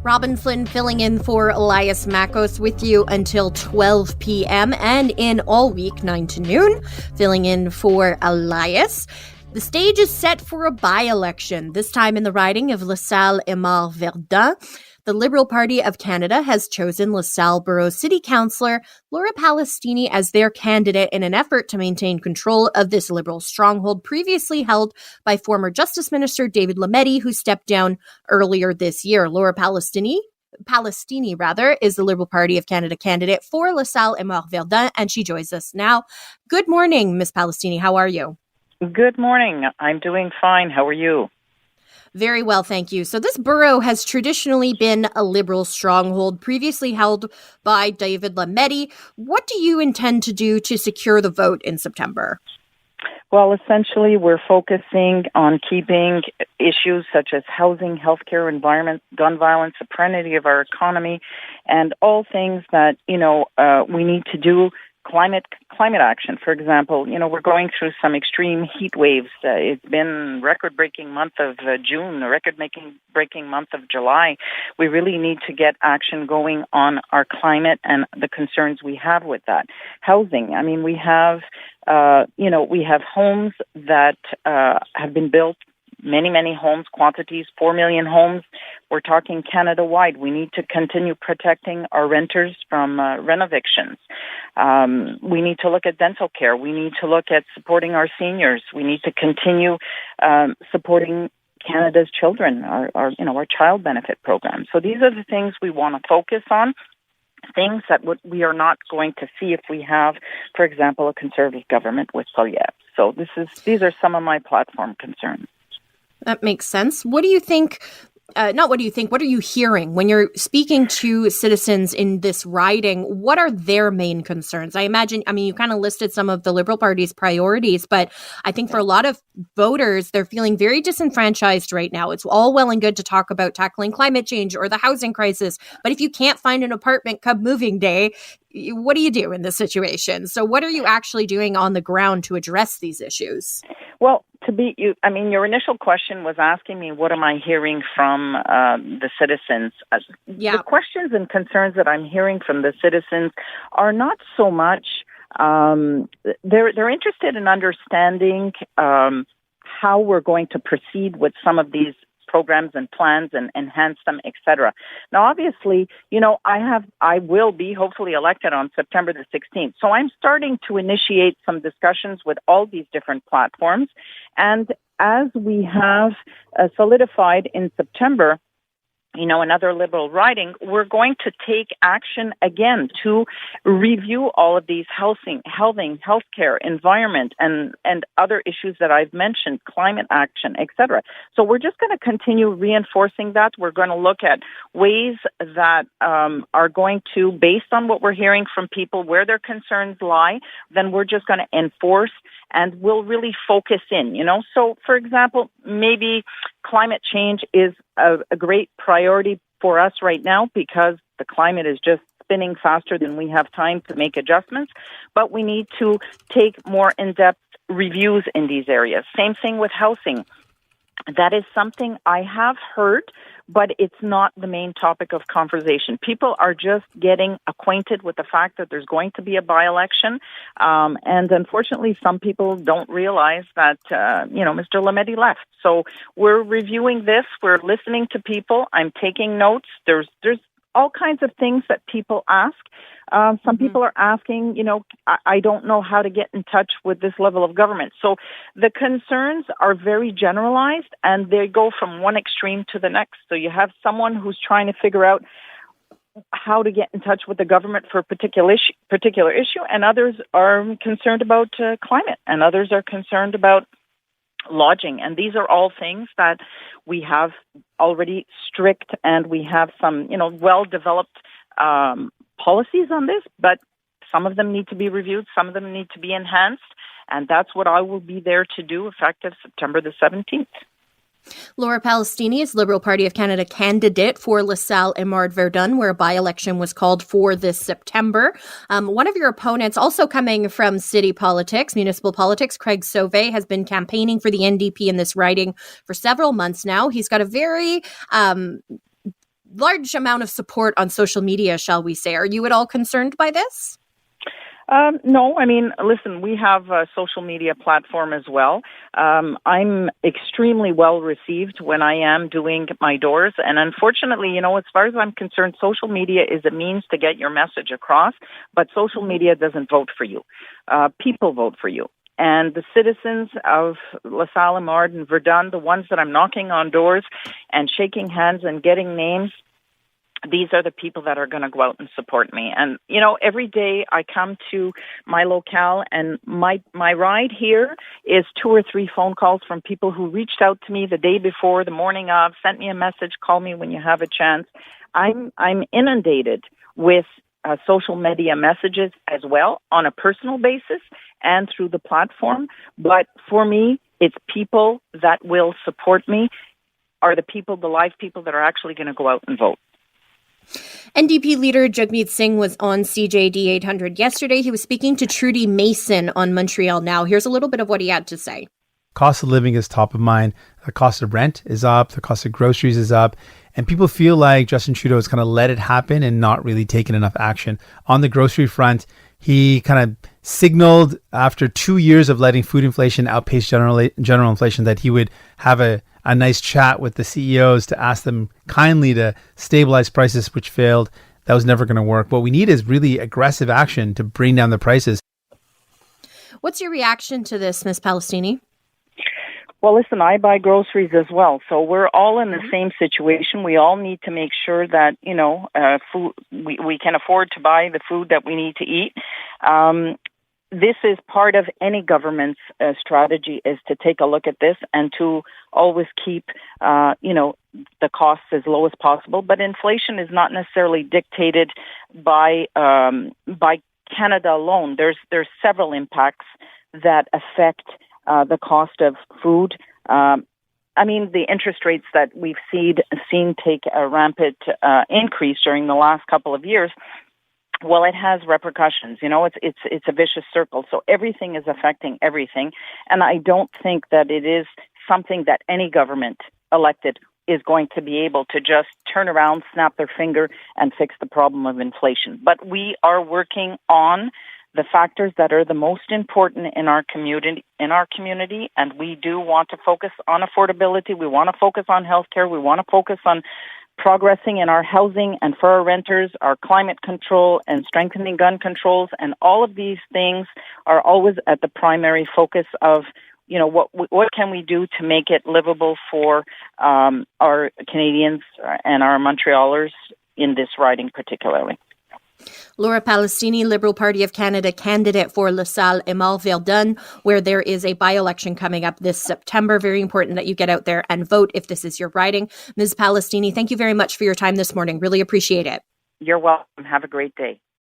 Robyn Flynn filling in for Elias Makos with you until 12 p.m. and in all week, 9 to noon, filling in for Elias. The stage is set for a by-election, this time in the riding of LaSalle-Émard-Verdun. The Liberal Party of Canada has chosen LaSalle Borough City Councillor Laura Palestini as their candidate in an effort to maintain control of this Liberal stronghold previously held by former Justice Minister David Lametti, who stepped down earlier this year. Laura Palestini, is the Liberal Party of Canada candidate for LaSalle-Émard-Verdun, and she joins us now. Good morning, Ms. Palestini. How are you? Good morning. I'm doing fine. How are you? Very well, thank you. So this borough has traditionally been a Liberal stronghold, previously held by David Lametti. What do you intend to do to secure the vote in September? Well, essentially, we're focusing on keeping issues such as housing, healthcare, environment, gun violence, the serenity of our economy, and all things that, we need to do. Climate action, for example, we're going through some extreme heat waves. It's been record-breaking month of June, a record-breaking month of July. We really need to get action going on our climate and the concerns we have with that. Housing, we have homes that have bbeen built, many homes, quantities, 4 million homes. We're talking Canada-wide. We need to continue protecting our renters from rent evictions. We need to look at dental care. We need to look at supporting our seniors. We need to continue supporting Canada's children, our child benefit program. So these are the things we want to focus on, things that we are not going to see if we have, for example, a Conservative government with Poilievre. So these are some of my platform concerns. That makes sense. What do you think? What are you hearing when you're speaking to citizens in this riding? What are their main concerns? I imagine, you kind of listed some of the Liberal Party's priorities, but I think for a lot of voters, they're feeling very disenfranchised right now. It's all well and good to talk about tackling climate change or the housing crisis, but if you can't find an apartment come moving day, what do you do in this situation? So what are you actually doing on the ground to address these issues? Well, your initial question was asking me, what am I hearing from the citizens? Yeah. The questions and concerns that I'm hearing from the citizens are not so much, they're interested in understanding how we're going to proceed with some of these programs and plans and enhance them, etc. Now, obviously, I will be hopefully elected on September the 16th. So I'm starting to initiate some discussions with all these different platforms. And as we have solidified in September, another Liberal riding, we're going to take action again to review all of these housing, healthcare, environment, and other issues that I've mentioned, climate action, etc. So we're just going to continue reinforcing that. We're going to look at ways that are going to, based on what we're hearing from people, where their concerns lie, then we're just going to enforce and we'll really focus in, So, for example, maybe climate change is a great priority for us right now because the climate is just spinning faster than we have time to make adjustments. But we need to take more in-depth reviews in these areas. Same thing with housing. That is something I have heard, but it's not the main topic of conversation. People are just getting acquainted with the fact that there's going to be a by-election. And unfortunately, some people don't realize that, Mr. Lametti left. So we're reviewing this. We're listening to people. I'm taking notes. There's all kinds of things that people ask. Some people are asking, I don't know how to get in touch with this level of government. So the concerns are very generalized and they go from one extreme to the next. So you have someone who's trying to figure out how to get in touch with the government for a particular issue, and others are concerned about climate, and others are concerned about lodging. And these are all things that we have already strict and we have some, well-developed policies on this, but some of them need to be reviewed, some of them need to be enhanced, and that's what I will be there to do effective September the 17th. Laura Palestini is Liberal Party of Canada candidate for LaSalle-Émard-Verdun, where a by-election was called for this September. One of your opponents, also coming from city politics, municipal politics, Craig Sauvé, has been campaigning for the NDP in this riding for several months now. He's got a very large amount of support on social media, shall we say. Are you at all concerned by this? No, I mean, listen, we have a social media platform as well. I'm extremely well received when I am doing my doors. And unfortunately, as far as I'm concerned, social media is a means to get your message across, but social media doesn't vote for you. People vote for you. And the citizens of LaSalle-Émard and Verdun, the ones that I'm knocking on doors and shaking hands and getting names, these are the people that are going to go out and support me. And, every day I come to my locale, and my ride here is 2 or 3 phone calls from people who reached out to me the day before, the morning of, sent me a message, call me when you have a chance. I'm inundated with social media messages as well on a personal basis and through the platform. But for me, it's people that will support me are the live people that are actually going to go out and vote. NDP leader Jagmeet Singh was on CJD 800 yesterday. He was speaking to Trudy Mason on Montreal Now. Here's a little bit of what he had to say. Cost of living is top of mind. The cost of rent is up. The cost of groceries is up. And people feel like Justin Trudeau has kind of let it happen and not really taken enough action. On the grocery front, he kind of signaled after 2 years of letting food inflation outpace general inflation that he would have a nice chat with the CEOs to ask them kindly to stabilize prices, which failed. That was never going to work. What we need is really aggressive action to bring down the prices. What's your reaction to this, Ms. Palestini? Well, listen, I buy groceries as well, so we're all in the same situation. We all need to make sure that, food, we can afford to buy the food that we need to eat. This is part of any government's strategy, is to take a look at this and to always keep, the costs as low as possible. But inflation is not necessarily dictated by Canada alone. There's several impacts that affect the cost of food. The interest rates that we've seen take a rampant increase during the last couple of years. Well, it has repercussions. It's a vicious circle. So everything is affecting everything. And I don't think that it is something that any government elected is going to be able to just turn around, snap their finger, and fix the problem of inflation. But we are working on the factors that are the most important in our community, and we do want to focus on affordability. We want to focus on healthcare. We want to focus on progressing in our housing and for our renters, our climate control and strengthening gun controls, and all of these things are always at the primary focus of, what can we do to make it livable for our Canadians and our Montrealers in this riding particularly. Laura Palestini, Liberal Party of Canada candidate for LaSalle-Émard-Verdun, where there is a by-election coming up this September. Very important that you get out there and vote if this is your riding. Ms. Palestini, thank you very much for your time this morning. Really appreciate it. You're welcome. Have a great day.